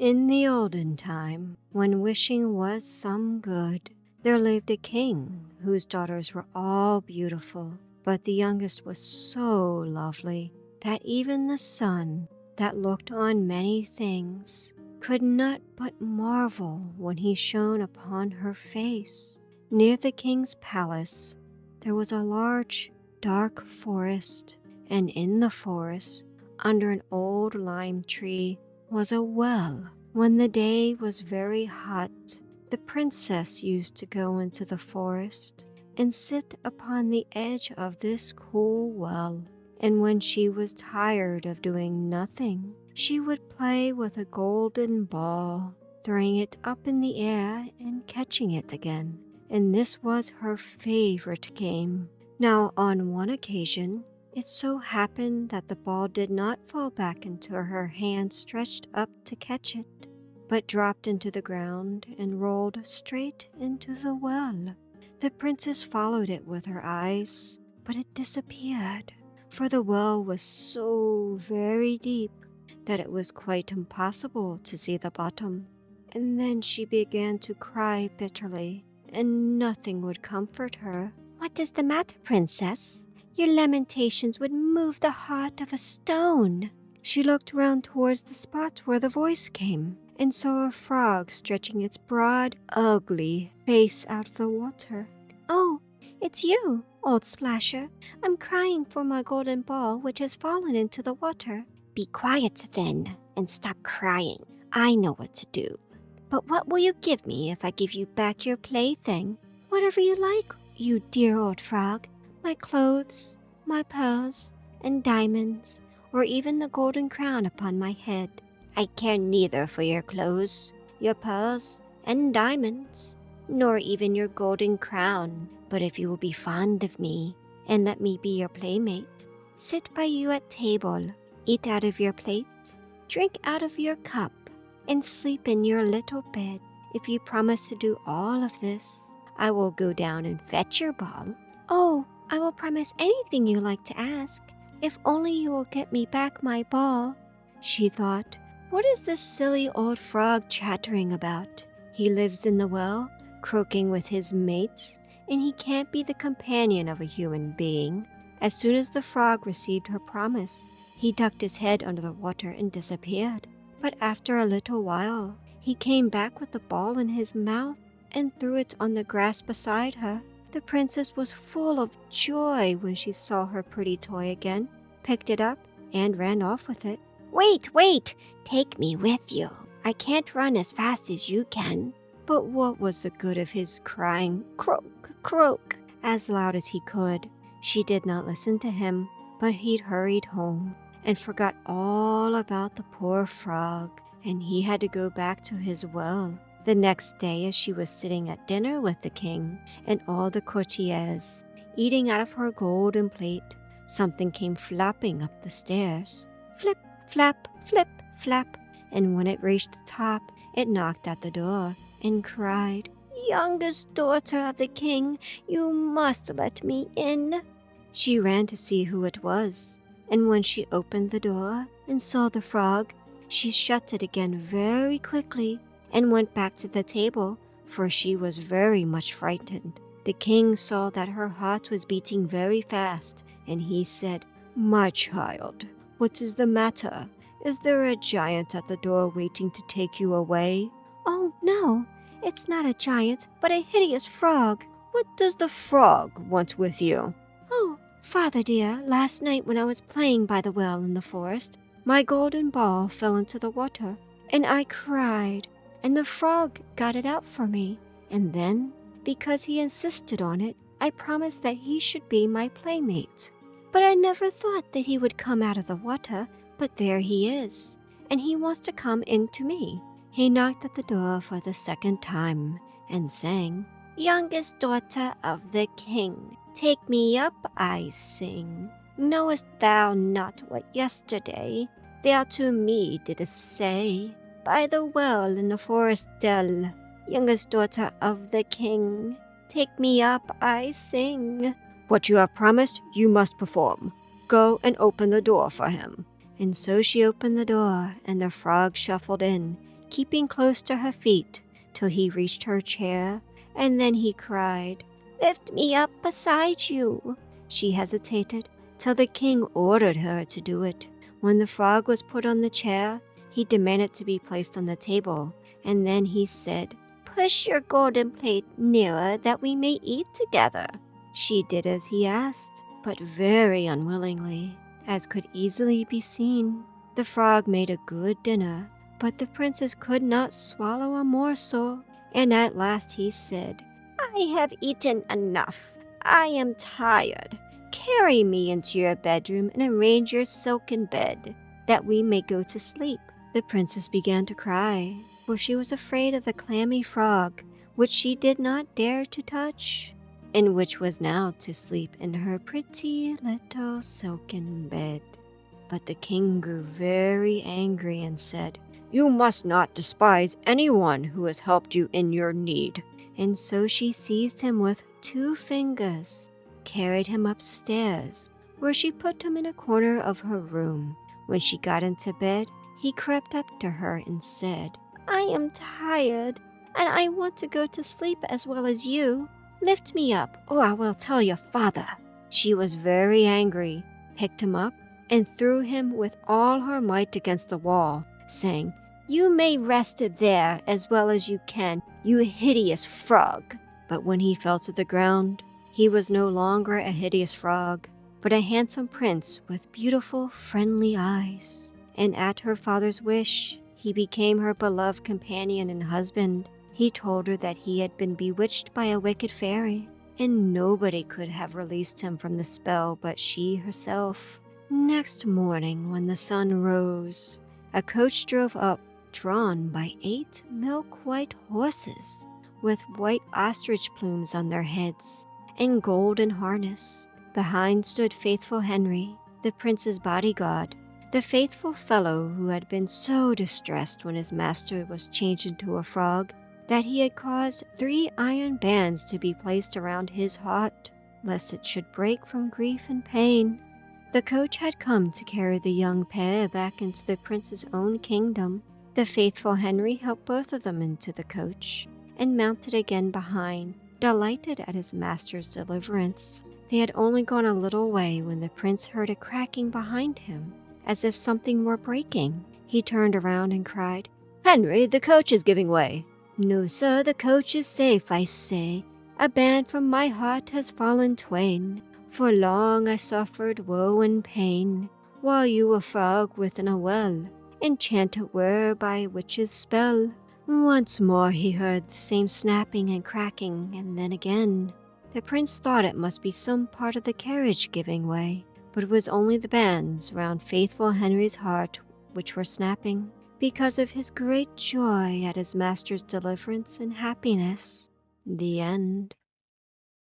In the olden time, when wishing was some good, there lived a king whose daughters were all beautiful, but the youngest was so lovely that even the sun, that looked on many things, could not but marvel when he shone upon her face. Near the king's palace there was a large, dark forest, and in the forest, under an old lime tree, was a well. When the day was very hot, the princess used to go into the forest and sit upon the edge of this cool well. And when she was tired of doing nothing, she would play with a golden ball, throwing it up in the air and catching it again. And this was her favorite game. Now, on one occasion, it so happened that the ball did not fall back into her hand stretched up to catch it, but dropped into the ground and rolled straight into the well. The princess followed it with her eyes, but it disappeared, for the well was so very deep that it was quite impossible to see the bottom. And then she began to cry bitterly, and nothing would comfort her. "What is the matter, princess? Your lamentations would move the heart of a stone." She looked round towards the spot where the voice came, and saw a frog stretching its broad, ugly face out of the water. "Oh, it's you, old Splasher. I'm crying for my golden ball which has fallen into the water." "Be quiet then, and stop crying. I know what to do. But what will you give me if I give you back your plaything?" "Whatever you like, you dear old frog. My clothes, my pearls, and diamonds, or even the golden crown upon my head." "I care neither for your clothes, your pearls, and diamonds, nor even your golden crown. But if you will be fond of me, and let me be your playmate, sit by you at table, eat out of your plate, drink out of your cup, and sleep in your little bed, if you promise to do all of this, I will go down and fetch your ball." "Oh, I will promise anything you like to ask, if only you will get me back my ball." She thought, "What is this silly old frog chattering about? He lives in the well, croaking with his mates, and he can't be the companion of a human being." As soon as the frog received her promise, he ducked his head under the water and disappeared. But after a little while, he came back with the ball in his mouth and threw it on the grass beside her. The princess was full of joy when she saw her pretty toy again, picked it up, and ran off with it. "Wait, wait! Take me with you. I can't run as fast as you can." But what was the good of his crying, "Croak, croak," as loud as he could? She did not listen to him, but he hurried home and forgot all about the poor frog, and he had to go back to his well. The next day, as she was sitting at dinner with the king and all the courtiers, eating out of her golden plate, something came flopping up the stairs. Flip, flap, flip, flap, and when it reached the top, it knocked at the door and cried, "Youngest daughter of the king, you must let me in." She ran to see who it was, and when she opened the door and saw the frog, she shut it again very quickly and went back to the table, for she was very much frightened. The king saw that her heart was beating very fast, and he said, "My child, what is the matter? Is there a giant at the door waiting to take you away?" "Oh, no, it's not a giant, but a hideous frog." "What does the frog want with you?" "Oh, father dear, last night when I was playing by the well in the forest, my golden ball fell into the water, and I cried, and the frog got it out for me. And then, because he insisted on it, I promised that he should be my playmate. But I never thought that he would come out of the water, but there he is, and he wants to come in to me." He knocked at the door for the second time and sang, "Youngest daughter of the king, take me up, I sing. Knowest thou not what yesterday thou to me didst say? By the well in the forest dell, youngest daughter of the king, take me up, I sing." "What you have promised, you must perform. Go and open the door for him." And so she opened the door, and the frog shuffled in, keeping close to her feet till he reached her chair, and then he cried, "Lift me up beside you." She hesitated till the king ordered her to do it. When the frog was put on the chair, he demanded to be placed on the table, and then he said, "Push your golden plate nearer that we may eat together." She did as he asked, but very unwillingly, as could easily be seen. The frog made a good dinner, but the princess could not swallow a morsel, and at last he said, "I have eaten enough. I am tired. Carry me into your bedroom and arrange your silken bed, that we may go to sleep." The princess began to cry, for she was afraid of the clammy frog, which she did not dare to touch, and which was now to sleep in her pretty little silken bed. But the king grew very angry and said, "You must not despise anyone who has helped you in your need." And so she seized him with 2 fingers, carried him upstairs, where she put him in a corner of her room. When she got into bed, he crept up to her and said, "I am tired, and I want to go to sleep as well as you. Lift me up, or I will tell your father." She was very angry, picked him up, and threw him with all her might against the wall, saying, "You may rest there as well as you can, you hideous frog." But when he fell to the ground, he was no longer a hideous frog, but a handsome prince with beautiful, friendly eyes. And at her father's wish, he became her beloved companion and husband. He told her that he had been bewitched by a wicked fairy, and nobody could have released him from the spell but she herself. Next morning, when the sun rose, a coach drove up, drawn by 8 milk-white horses, with white ostrich plumes on their heads and golden harness. Behind stood faithful Henry, the prince's bodyguard, the faithful fellow who had been so distressed when his master was changed into a frog that he had caused 3 iron bands to be placed around his heart, lest it should break from grief and pain. The coach had come to carry the young pair back into the prince's own kingdom. The faithful Henry helped both of them into the coach, and mounted again behind, delighted at his master's deliverance. They had only gone a little way when the prince heard a cracking behind him, as if something were breaking. He turned around and cried, "Henry, the coach is giving way." "No, sir, the coach is safe, I say. A band from my heart has fallen twain. For long I suffered woe and pain, while you a frog within a well, enchanted were by a witch's spell." Once more he heard the same snapping and cracking, and then again. The prince thought it must be some part of the carriage giving way, but it was only the bands round faithful Henry's heart which were snapping, because of his great joy at his master's deliverance and happiness. The end.